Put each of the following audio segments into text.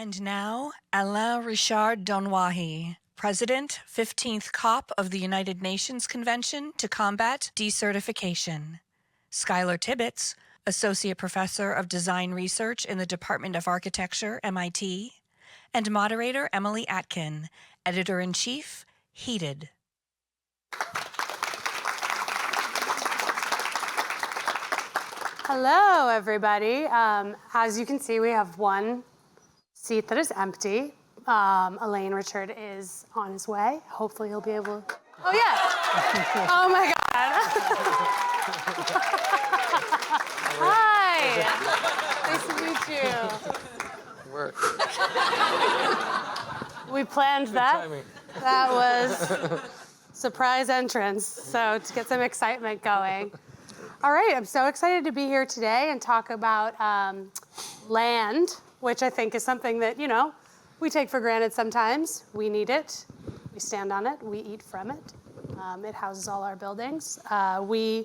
And now, Alain Richard Donwahi, President, 15th COP of the United Nations Convention to Combat Desertification. Skylar Tibbetts, Associate Professor of Design Research in the Department of Architecture, MIT, and moderator Emily Atkin, Editor-in-Chief, Heated. Hello, everybody. As you can see, we have one seat that is empty. Alain Richard is on his way. Hopefully he'll be able to... Oh, yeah. Oh, my God. Hi. Nice to meet you. Work. We planned that. Timing. That was surprise entrance, so to get some excitement going. All right, I'm so excited to be here today and talk about land, which I think is something that, we take for granted sometimes. We need it. We stand on it. We eat from it. It houses all our buildings. And we're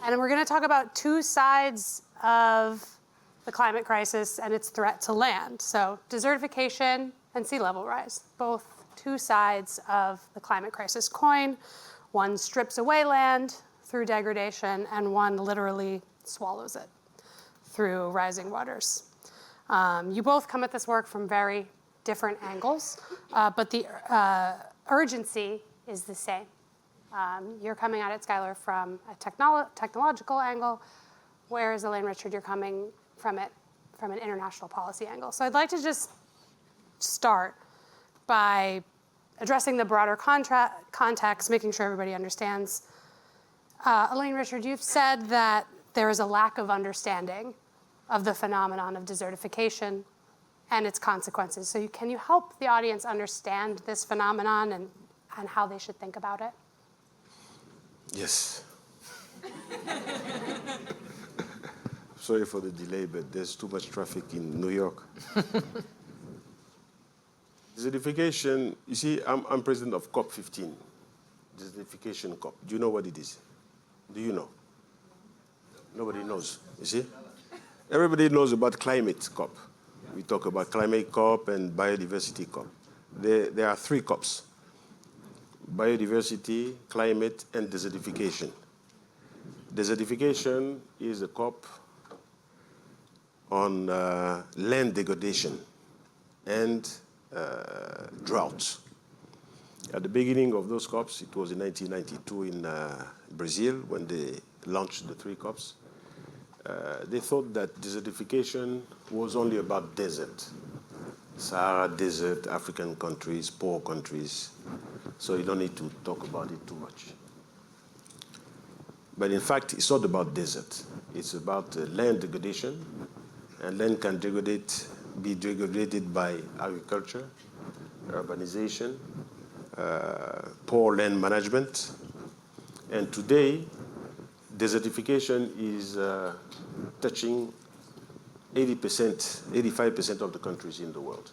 going to talk about two sides of the climate crisis and its threat to land. So desertification and sea level rise, both two sides of the climate crisis coin. One strips away land through degradation, and one literally swallows it through rising waters. You both come at this work from very different angles, but the urgency is the same. You're coming at it, Skylar, from a technological angle, whereas Alain Richard, you're coming from it from an international policy angle. So I'd like to just start by addressing the broader context, making sure everybody understands. Alain Richard, you've said that there is a lack of understanding of the phenomenon of desertification and its consequences. So can you help the audience understand this phenomenon and how they should think about it? Yes. Sorry for the delay, but there's too much traffic in New York. Desertification, you see, I'm president of COP15, Desertification COP. Do you know what it is? Do you know? Nobody knows, you see? Everybody knows about climate COP. We talk about climate COP and biodiversity COP. There are three COPs: biodiversity, climate, and desertification. Desertification is a COP on land degradation and drought. At the beginning of those COPs, it was in 1992 in Brazil when they launched the three COPs. They thought that desertification was only about desert. Sahara Desert, African countries, poor countries. So you don't need to talk about it too much. But in fact, it's not about desert. It's about land degradation. And land can be degraded by agriculture, urbanization, poor land management. And today, desertification is touching 85% of the countries in the world.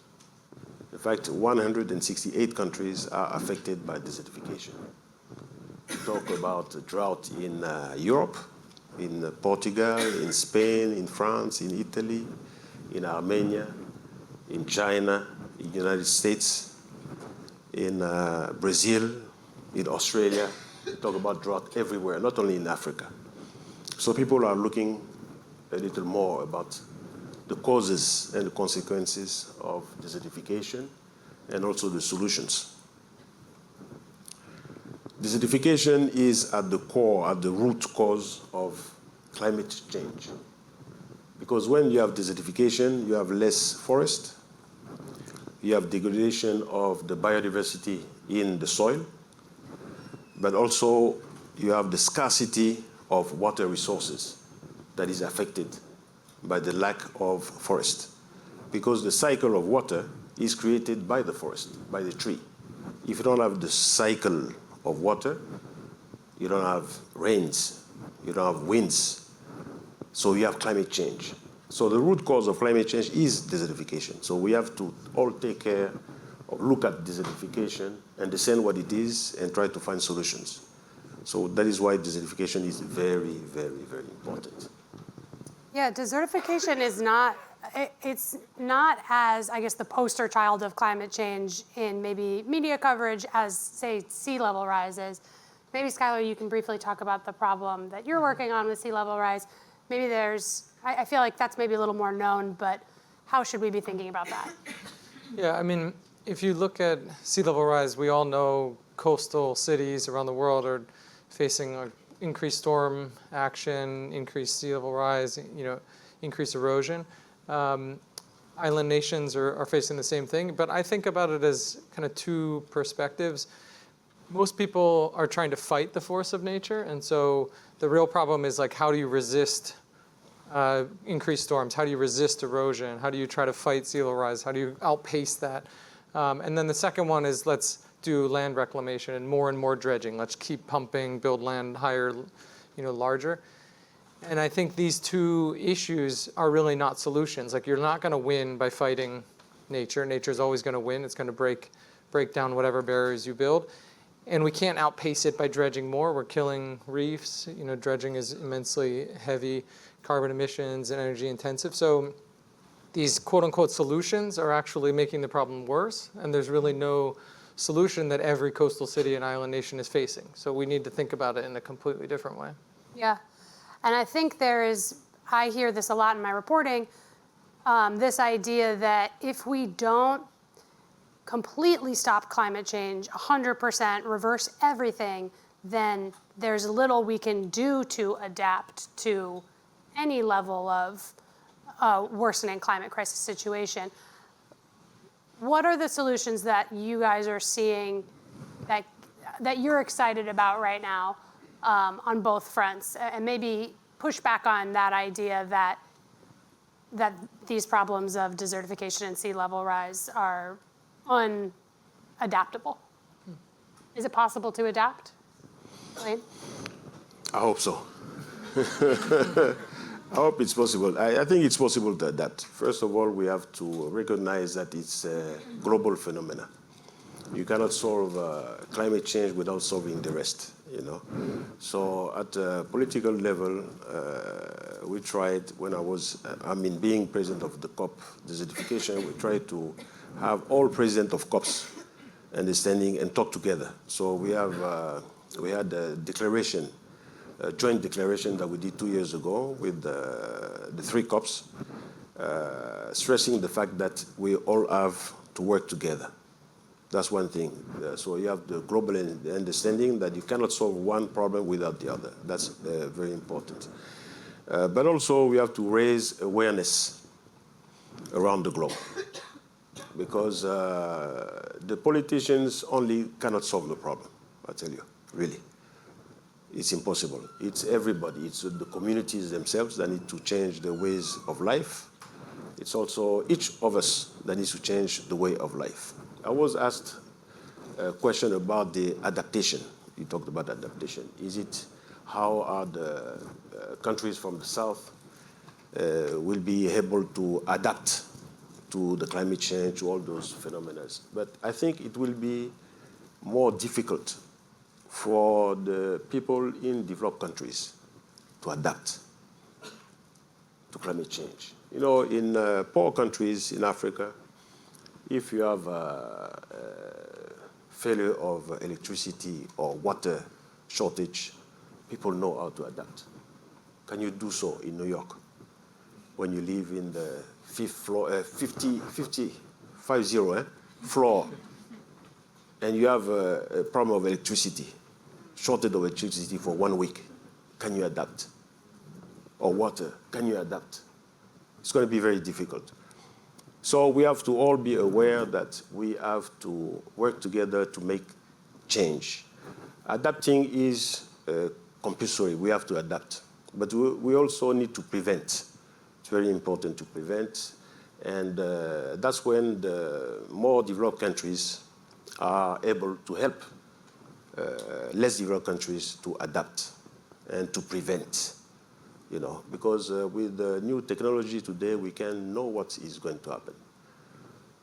In fact, 168 countries are affected by desertification. We talk about drought in Europe, in Portugal, in Spain, in France, in Italy, in Armenia, in China, in the United States, in Brazil, in Australia. We talk about drought everywhere, not only in Africa. So people are looking a little more about the causes and the consequences of desertification and also the solutions. Desertification is at the core, at the root cause of climate change. Because when you have desertification, you have less forest, you have degradation of the biodiversity in the soil, but also you have the scarcity of water resources that is affected by the lack of forest. Because the cycle of water is created by the forest, by the tree. If you don't have the cycle of water, you don't have rains, you don't have winds, so you have climate change. So the root cause of climate change is desertification. So we have to all take care of, look at desertification, understand what it is, and try to find solutions. So that is why desertification is very, very, very important. Yeah, desertification is not it's not as, I guess, the poster child of climate change in maybe media coverage as, say, sea level rises. Maybe, Skylar, you can briefly talk about the problem that you're working on with sea level rise. Maybe I feel like that's maybe a little more known, but how should we be thinking about that? Yeah, I mean, if you look at sea level rise, we all know coastal cities around the world are facing increased storm action, increased sea level rise, increased erosion. Island nations are facing the same thing, but I think about it as kind of two perspectives. Most people are trying to fight the force of nature, and so the real problem is like, how do you resist increased storms? How do you resist erosion? How do you try to fight sea level rise? How do you outpace that? And then the second one is, let's do land reclamation and more dredging. Let's keep pumping, build land higher, larger. And I think these two issues are really not solutions. Like, you're not going to win by fighting nature. Nature's always going to win. It's going to break down whatever barriers you build. And we can't outpace it by dredging more. We're killing reefs. Dredging is immensely heavy carbon emissions and energy intensive. So these quote unquote solutions are actually making the problem worse. And there's really no solution that every coastal city and island nation is facing. So we need to think about it in a completely different way. Yeah. And I think I hear this a lot in my reporting, this idea that if we don't completely stop climate change, 100%, reverse everything, then there's little we can do to adapt to any level of worsening climate crisis situation. What are the solutions that you guys are seeing that you're excited about right now on both fronts? And maybe push back on that idea that these problems of desertification and sea level rise are unadaptable. Is it possible to adapt? Wayne? I hope so. I hope it's possible. I think it's possible to adapt. First of all, we have to recognize that it's a global phenomenon. You cannot solve climate change without solving the rest, So at a political level, we tried, when being president of the COP desertification, we tried to have all presidents of COPs understanding and talk together. So we had a declaration, a joint declaration that we did 2 years ago with the three COPs, stressing the fact that we all have to work together. That's one thing. So you have the global understanding that you cannot solve one problem without the other. That's very important. But also we have to raise awareness around the globe, because the politicians only cannot solve the problem, I tell you, really. It's impossible. It's everybody. It's the communities themselves that need to change their ways of life. It's also each of us that needs to change the way of life. I was asked a question about the adaptation. You talked about adaptation. How are the countries from the south will be able to adapt to the climate change, to all those phenomena? But I think it will be more difficult for the people in developed countries to adapt to climate change. In poor countries in Africa, if you have a failure of electricity or water shortage, people know how to adapt. Can you do so in New York when you live in the 50 floor, and you have a problem of electricity, shortage of electricity for 1 week? Can you adapt? Or water, can you adapt? It's going to be very difficult. So we have to all be aware that we have to work together to make change. Adapting is compulsory. We have to adapt. But we also need to prevent. It's very important to prevent. And that's when the more developed countries are able to help less developed countries to adapt and to prevent. Because with the new technology today, we can know what is going to happen.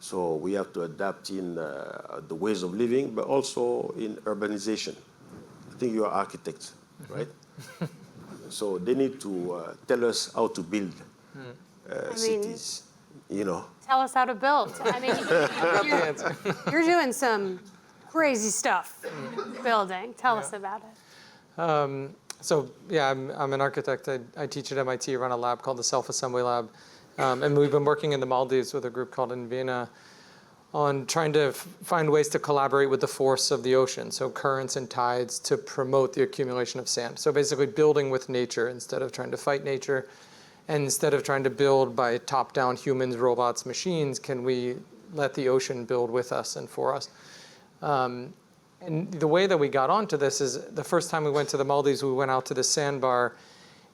So we have to adapt in the ways of living, but also in urbanization. I think you are architects, right? So they need to tell us how to build cities. you know. Tell us how to build. I mean, you're doing some crazy stuff building. Tell us about it. So yeah, I'm an architect. I teach at MIT, run a lab called the Self-Assembly Lab. And we've been working in the Maldives with a group called Invena on trying to find ways to collaborate with the force of the ocean, so currents and tides, to promote the accumulation of sand. So basically building with nature instead of trying to fight nature. And instead of trying to build by top-down humans, robots, machines, can we let the ocean build with us and for us? And the way that we got onto this is the first time we went to the Maldives, we went out to the sandbar,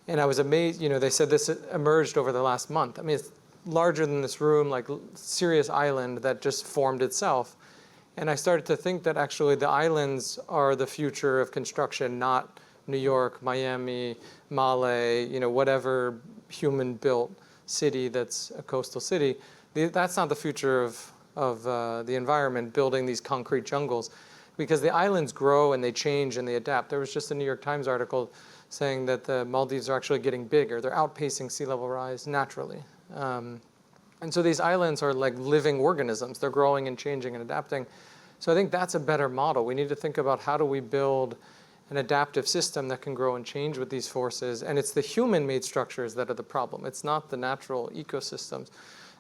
and I was amazed. You know, they said this emerged over the last month. I mean, it's larger than this room, like serious island that just formed itself. And I started to think that actually the islands are the future of construction, not New York, Miami, Male, you know, whatever human-built city that's a coastal city. That's not the future of the environment, building these concrete jungles, because the islands grow and they change and they adapt. There was just a New York Times article saying that the Maldives are actually getting bigger. They're outpacing sea level rise naturally. And so these islands are like living organisms. They're growing and changing and adapting. So I think that's a better model. We need to think about how do we build an adaptive system that can grow and change with these forces. And it's the human-made structures that are the problem. It's not the natural ecosystems.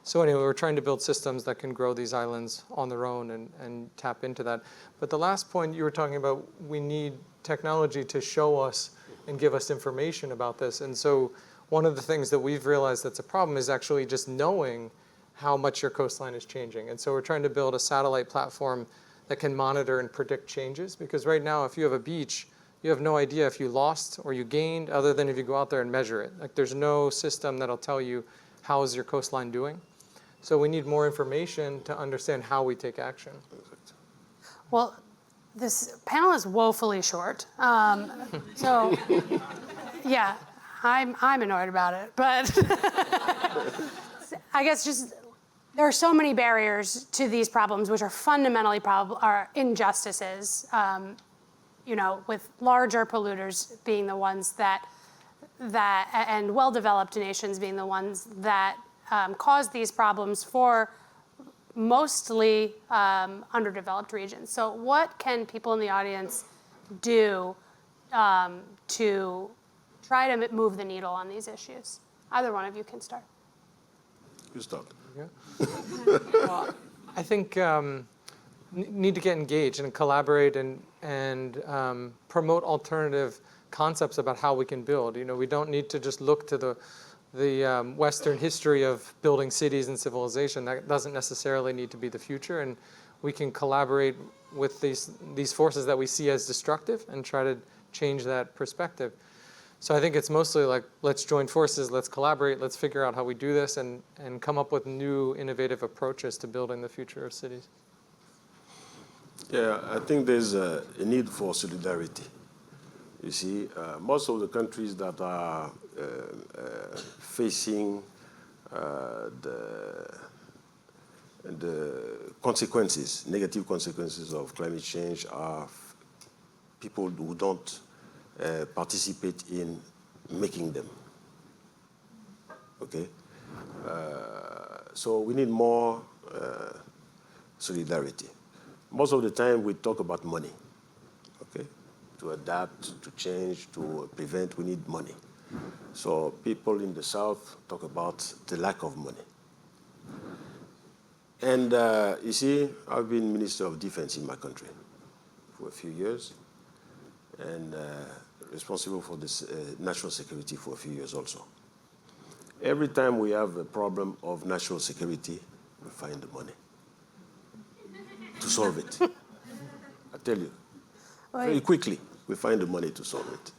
So anyway, we're trying to build systems that can grow these islands on their own and tap into that. But the last point you were talking about, we need technology to show us and give us information about this. And so one of the things that we've realized that's a problem is actually just knowing how much your coastline is changing. And so we're trying to build a satellite platform that can monitor and predict changes. Because right now, if you have a beach, you have no idea if you lost or you gained, other than if you go out there and measure it. Like, there's no system that'll tell you how is your coastline doing. So we need more information to understand how we take action. Well, this panel is woefully short. So, yeah, I'm annoyed about it. But I guess just there are so many barriers to these problems, which are fundamentally are injustices. You know, with larger polluters being the ones that and well-developed nations being the ones that cause these problems for mostly underdeveloped regions. So what can people in the audience do to try to move the needle on these issues? Either one of you can start. You start. Yeah. Well, I think need to get engaged and collaborate and promote alternative concepts about how we can build. You know, we don't need to just look to the Western history of building cities and civilization. That doesn't necessarily need to be the future, and we can collaborate with these forces that we see as destructive and try to change that perspective. So I think it's mostly like, let's join forces, let's collaborate, let's figure out how we do this, and come up with new innovative approaches to building the future of cities. Yeah, I think there's a need for solidarity. You see, most of the countries that are facing the consequences, negative consequences of climate change are people who don't participate in making them. Okay? So we need more solidarity. Most of the time we talk about money, okay? To adapt, to change, to prevent, we need money. So people in the South talk about the lack of money. And you see, I've been Minister of Defense in my country for a few years, and responsible for this national security for a few years also. Every time we have a problem of national security, we find the money to solve it. I tell you, very quickly, we find the money to solve it.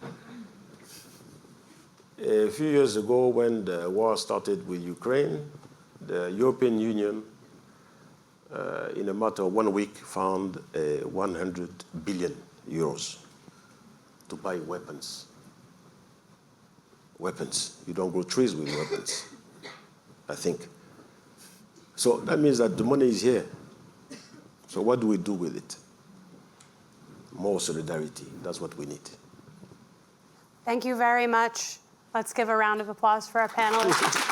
A few years ago, when the war started with Ukraine, the European Union, in a matter of 1 week, found 100 billion euros to buy weapons. Weapons. You don't grow trees with weapons, I think. So that means that the money is here. So what do we do with it? More solidarity. That's what we need. Thank you very much. Let's give a round of applause for our panelists.